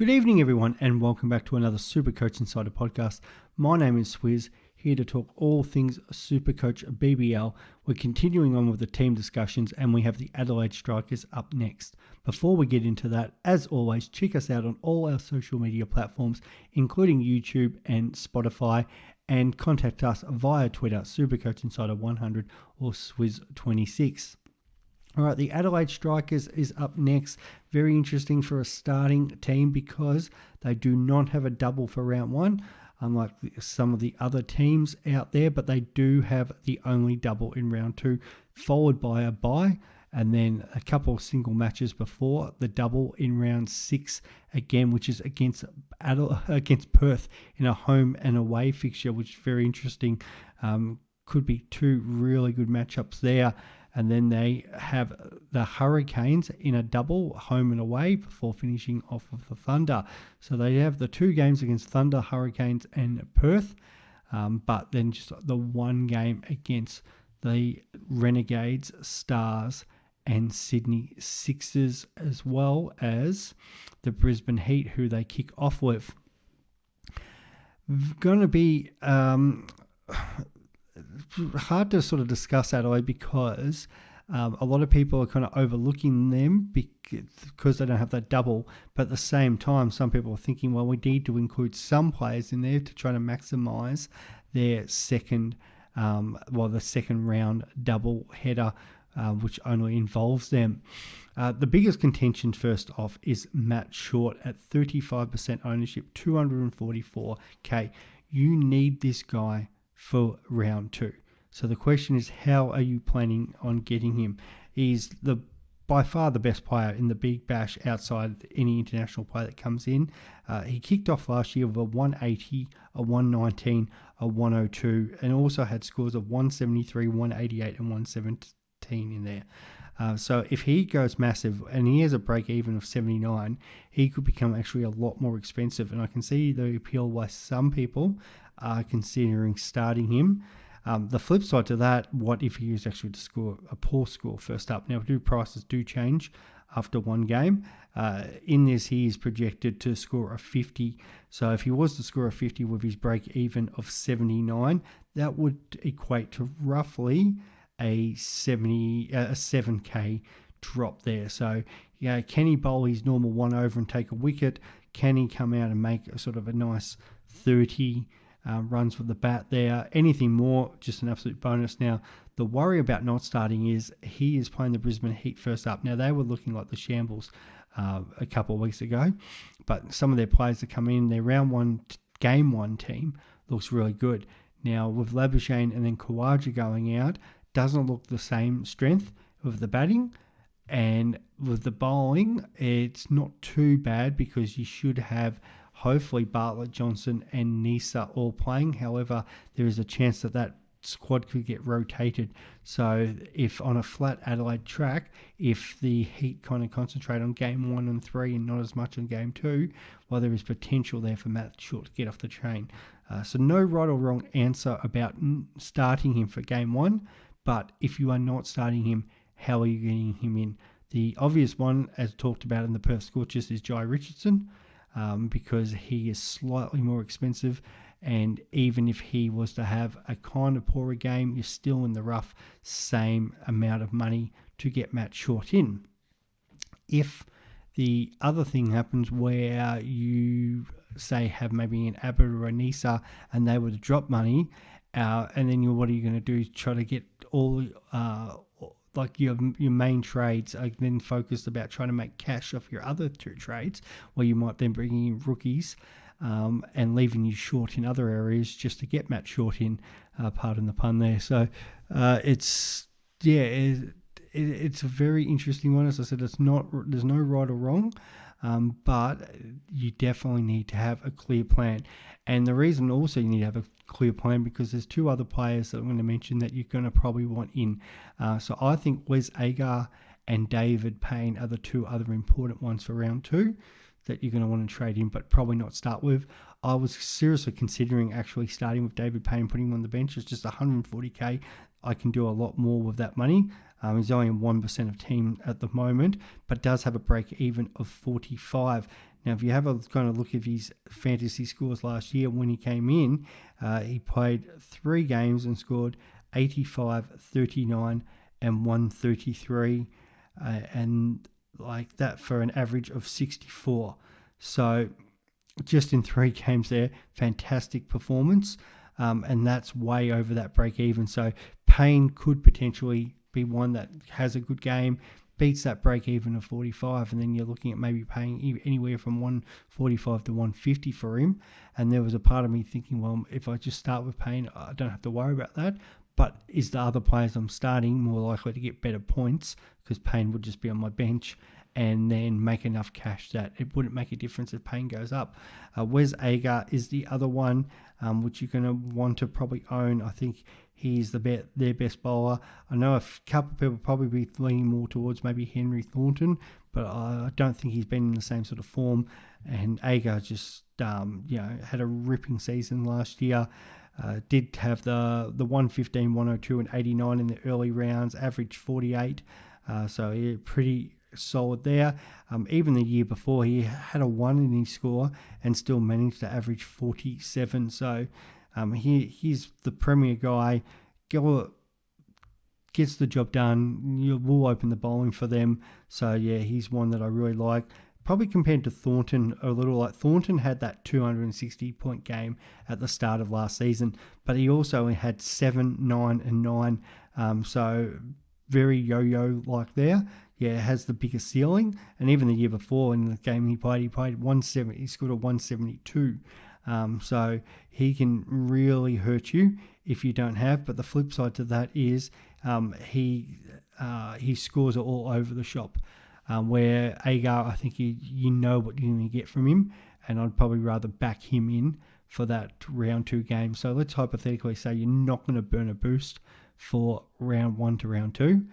Good evening, everyone, and welcome back to another Supercoach Insider podcast. My name is Swizz, here to talk all things Supercoach BBL. We're continuing on with the team discussions, and we have the Adelaide Strikers up next. Before we get into that, as always, check us out on all our social media platforms, including YouTube and Spotify, and contact us via Twitter, Supercoach Insider 100 or Swizz26. All right, the Adelaide Strikers is up next. Very interesting for a starting team because they do not have a double for round one, unlike some of the other teams out there, but they do have the only double in round two, followed by a bye, and then a couple of single matches before the double in round six again, which is against Perth in a home and away fixture, which is very interesting. Could be two really good matchups there. And then they have the Hurricanes in a double, home and away, before finishing off with the Thunder. So they have the two games against Thunder, Hurricanes and Perth, but then just the one game against the Renegades, Stars and Sydney Sixers, as well as the Brisbane Heat, who they kick off with. Going to be hard to sort of discuss Adelaide because a lot of people are kind of overlooking them because they don't have that double. But at the same time, some people are thinking, well, we need to include some players in there to try to maximise their second round double header, which only involves them. The biggest contention, first off, is Matt Short at 35% ownership, 244k. You need this guy for round two. So the question is, how are you planning on getting him? He's by far the best player in the Big Bash outside any international player that comes in. He kicked off last year with a 180, a 119, a 102, and also had scores of 173, 188, and 117 in there. So if he goes massive and he has a break even of 79, he could become actually a lot more expensive. And I can see the appeal why some people are considering starting him. The flip side to that, what if he is actually to score a poor score first up? Now, prices do change after one game. In this, he is projected to score a 50. So if he was to score a 50 with his break even of 79, that would equate to roughly a 7k drop there. So can he bowl his normal one over and take a wicket? Can he come out and make a sort of a nice 30 runs with the bat there? Anything more, just an absolute bonus. Now, the worry about not starting is he is playing the Brisbane Heat first up. Now, they were looking like the shambles a couple of weeks ago, but some of their players that come in, their round one, game one team looks really good. Now, with Labuschagne and then Khawaja going out, doesn't look the same strength with the batting. And with the bowling, it's not too bad because you should have hopefully Bartlett, Johnson and Nisa all playing. However, there is a chance that squad could get rotated. So if on a flat Adelaide track, if the Heat kind of concentrate on game 1 and 3 and not as much on game 2, well, there is potential there for Matt Short to get off the train. So no right or wrong answer about starting him for game 1. But if you are not starting him, how are you getting him in? The obvious one, as talked about in the Perth Scorchers, is Jai Richardson, because he is slightly more expensive. And even if he was to have a kind of poorer game, you're still in the rough same amount of money to get Matt Short in. If the other thing happens where you, say, have maybe an Abbott or a Nisa and they were to drop money, and then what are you going to do? Try to get all like your main trades are then focused about trying to make cash off your other two trades, where you might then bring in rookies and leaving you short in other areas just to get Matt Short in, pardon the pun there. So it's a very interesting one. As I said, there's no right or wrong, but you definitely need to have a clear plan. And the reason also you need to have a clear plan because there's two other players that I'm going to mention that you're going to probably want in. So I think Wes Agar and David Payne are the two other important ones for round 2 that you're going to want to trade in, but probably not start with. I was seriously considering actually starting with David Payne, putting him on the bench. It's just 140k. I can do a lot more with that money. He's only in 1% of team at the moment, but does have a break even of 45. Now, if you have a kind of look at his fantasy scores last year when he came in, he played 3 games and scored 85, 39, and 133, and like that for an average of 64. So just in 3 games there, fantastic performance, and that's way over that break even. So Payne could potentially be one that has a good game, beats that break even of 45, and then you're looking at maybe paying anywhere from 145 to 150 for him. And there was a part of me thinking, well, if I just start with Payne, I don't have to worry about that. But is the other players I'm starting more likely to get better points, because Payne would just be on my bench and then make enough cash that it wouldn't make a difference if Payne goes up. Wes Agar is the other one, which you're going to want to probably own. I think he's their best bowler. I know a couple of people probably be leaning more towards maybe Henry Thornton, but I don't think he's been in the same sort of form. And Agar just had a ripping season last year. Did have the 115, 102 and 89 in the early rounds, average 48. So yeah, pretty solid there. Even the year before, he had a 1 in his score and still managed to average 47. So he's the premier guy. Gets the job done. You will open the bowling for them. So yeah, he's one that I really like. Probably compared to Thornton, a little like Thornton had that 260-point game at the start of last season, but he also had 7, 9, and 9. So very yo-yo like there. Yeah, has the biggest ceiling. And even the year before in the game he played 170. He scored a 172. So he can really hurt you if you don't have. But the flip side to that is he scores are all over the shop. Where Agar, I think you know what you're going to get from him, and I'd probably rather back him in for that round 2 game. So let's hypothetically say you're not going to burn a boost for round 1 to round 2.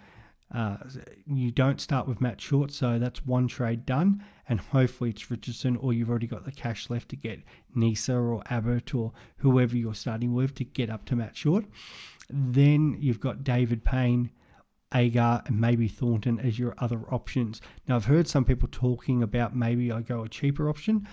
You don't start with Matt Short, so that's one trade done, and hopefully it's Richardson, or you've already got the cash left to get Nisa or Abbott or whoever you're starting with to get up to Matt Short. Then you've got David Payne, Agar, and maybe Thornton as your other options. Now, I've heard some people talking about maybe I go a cheaper option.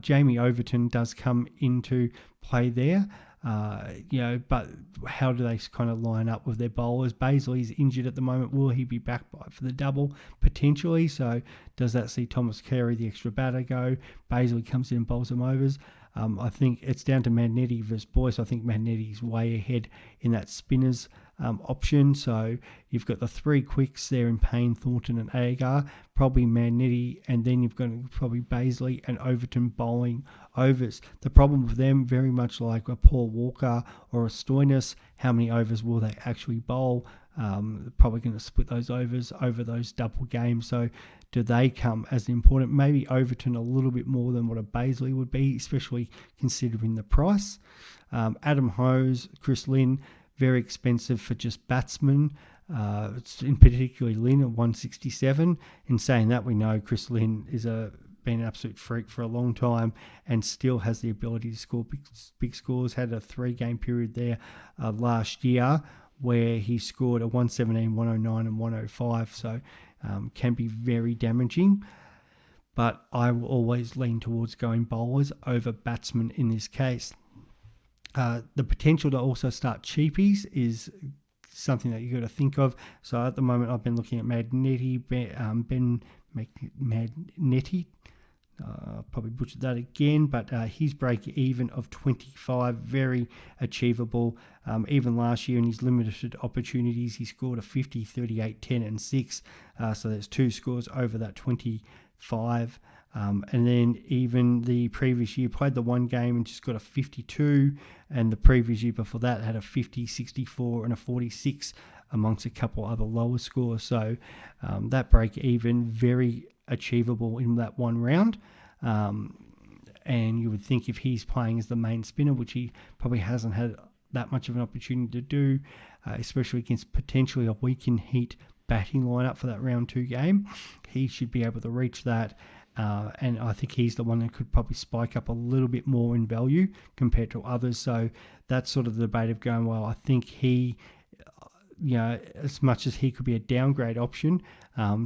Jamie Overton does come into play there, but how do they kind of line up with their bowlers? Bazley's injured at the moment. Will he be back for the double? Potentially. So does that see Thomas Carey, the extra batter, go? Bazley comes in and bowls them overs. I think it's down to Magnetti versus Boyce. I think Magnetti's way ahead in that spinners option. So you've got the 3 quicks there in Payne, Thornton and Agar, probably Magnetti, and then you've got probably Bazley and Overton bowling overs. The problem with them, very much like a Paul Walker or a Stoinis, how many overs will they actually bowl? Probably going to split those overs over those double games. So do they come as important? Maybe Overton a little bit more than what a Bazley would be, especially considering the price. Adam Hose, Chris Lynn, very expensive for just batsmen. It's in particularly Lynn at 167. In saying that, we know Chris Lynn is been an absolute freak for a long time and still has the ability to score big scores. Had a 3-game period there last year where he scored a 117, 109 and 105. So can be very damaging. But I will always lean towards going bowlers over batsmen in this case. The potential to also start cheapies is something that you got to think of. So at the moment, I've been looking at Magnetti, Ben Magnetti. Probably butchered that again, but his break even of 25, very achievable. Even last year in his limited opportunities, he scored a 50, 38, 10 and 6. So there's 2 scores over that 25. And then even the previous year played the 1 game and just got a 52, and the previous year before that had a 50, 64 and a 46 amongst a couple other lower scores. So that break even, very achievable in that 1 round. And you would think if he's playing as the main spinner, which he probably hasn't had that much of an opportunity to do, especially against potentially a weakened heat batting lineup for that round 2 game, he should be able to reach that. And I think he's the one that could probably spike up a little bit more in value compared to others. So that's sort of the debate of going, well, I think he, as much as he could be a downgrade option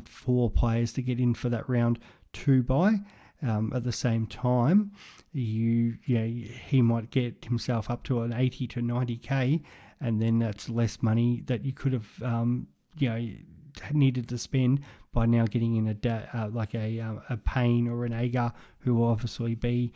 for players to get in for that round 2 bye, at the same time, he might get himself up to an 80 to 90k, and then that's less money that you could have needed to spend by now getting in a Payne or an Agar, who will obviously be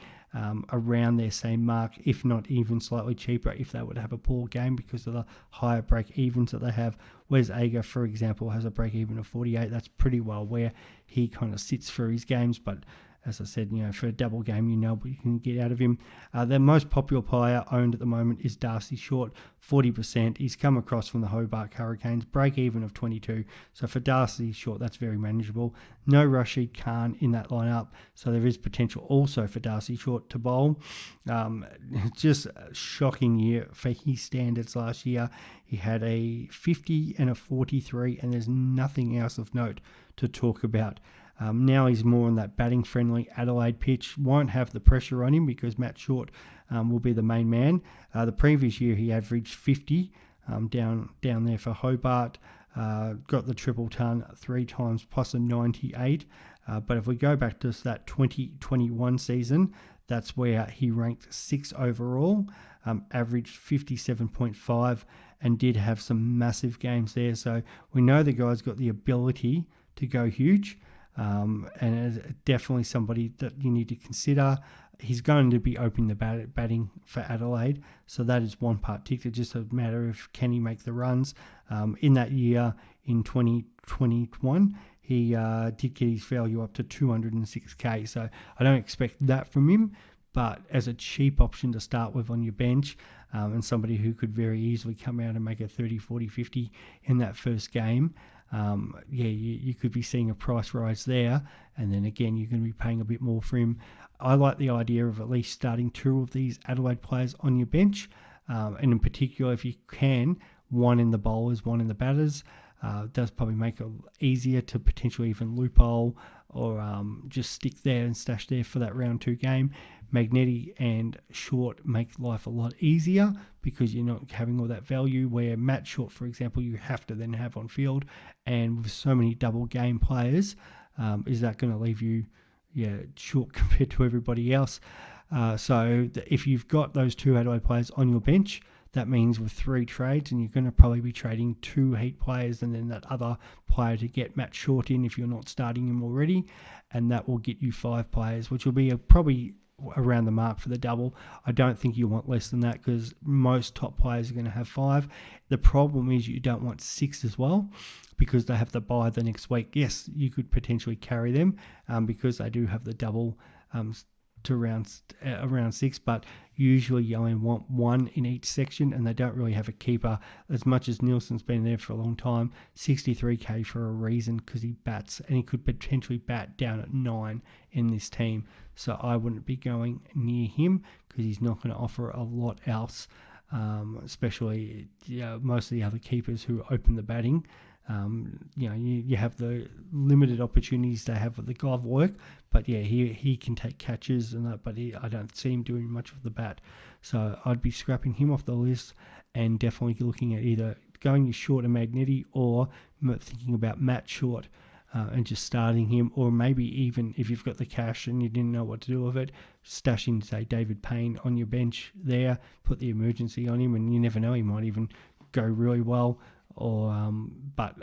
around their same mark, if not even slightly cheaper if they would have a poor game because of the higher break evens that they have. Whereas Agar, for example, has a break even of 48. That's pretty well where he kind of sits for his games, but as I said, for a double game, what you can get out of him. The most popular player owned at the moment is Darcy Short, 40%. He's come across from the Hobart Hurricanes, break even of 22. So for Darcy Short, that's very manageable. No Rashid Khan in that lineup, so there is potential also for Darcy Short to bowl. Just a shocking year for his standards last year. He had a 50 and a 43, and there's nothing else of note to talk about. Now he's more on that batting-friendly Adelaide pitch. Won't have the pressure on him because Matt Short will be the main man. The previous year he averaged 50 down there for Hobart. Got the triple ton 3 times plus a 98. But if we go back to that 2021 season, that's where he ranked 6th overall, averaged 57.5, and did have some massive games there. So we know the guy's got the ability to go huge. And definitely somebody that you need to consider. He's going to be opening the batting for Adelaide, so that is one part ticked. It's just a matter of can he make the runs. In that year, in 2021, he did get his value up to 206k, so I don't expect that from him, but as a cheap option to start with on your bench, and somebody who could very easily come out and make a 30, 40, 50 in that first game, you could be seeing a price rise there, and then again you're going to be paying a bit more for him. I like the idea of at least starting 2 of these Adelaide players on your bench, and in particular, if you can, 1 in the bowlers, 1 in the batters. Does probably make it easier to potentially even loophole or just stick there and stash there for that round 2 game. Magnetti and Short make life a lot easier because you're not having all that value, where Matt Short, for example, you have to then have on field, and with so many double game players, is that going to leave you short compared to everybody else? So if you've got those 2 Adelaide players on your bench, that means with 3 trades, and you're going to probably be trading 2 Heat players and then that other player to get Matt Short in if you're not starting him already, and that will get you 5 players, which will be probably around the mark for the double. I don't think you want less than that because most top players are going to have 5. The problem is you don't want 6 as well because they have to buy the next week. Yes, you could potentially carry them because they do have the double to around 6, but usually you only want 1 in each section, and they don't really have a keeper. As much as Nielsen's been there for a long time, 63k for a reason, because he bats, and he could potentially bat down at 9 in this team. So I wouldn't be going near him because he's not going to offer a lot else, especially most of the other keepers who open the batting. You have the limited opportunities they have with the glove work, but he can take catches and that, but I don't see him doing much of the bat. So I'd be scrapping him off the list and definitely looking at either going Short and Magnetti or thinking about Matt Short and just starting him, or maybe even if you've got the cash and you didn't know what to do with it, stashing, say, David Payne on your bench there, put the emergency on him, and you never know, he might even go really well. But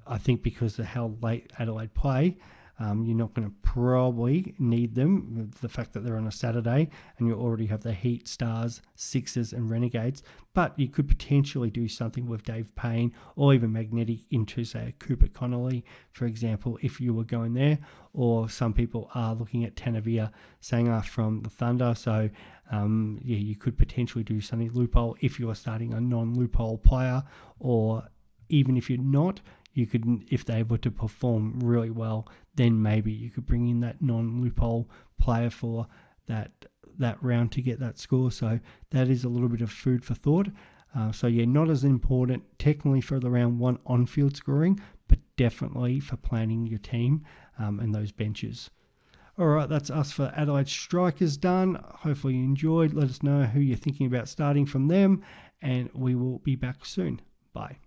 I think because of how late Adelaide play, you're not going to probably need them with the fact that they're on a Saturday and you already have the Heat, Stars, Sixers and Renegades. But you could potentially do something with Dave Payne or even Magnetti into, say, a Cooper Connolly, for example, if you were going there. Or some people are looking at Tanavir Sangha from the Thunder. So, you could potentially do something loophole if you are starting a non-loophole player, or even if you're not, you could, if they were to perform really well, then maybe you could bring in that non-loophole player for that round to get that score. So that is a little bit of food for thought. Not as important technically for the round 1 on-field scoring, but definitely for planning your team and those benches. All right, that's us for Adelaide Strikers done. Hopefully you enjoyed. Let us know who you're thinking about starting from them, and we will be back soon. Bye.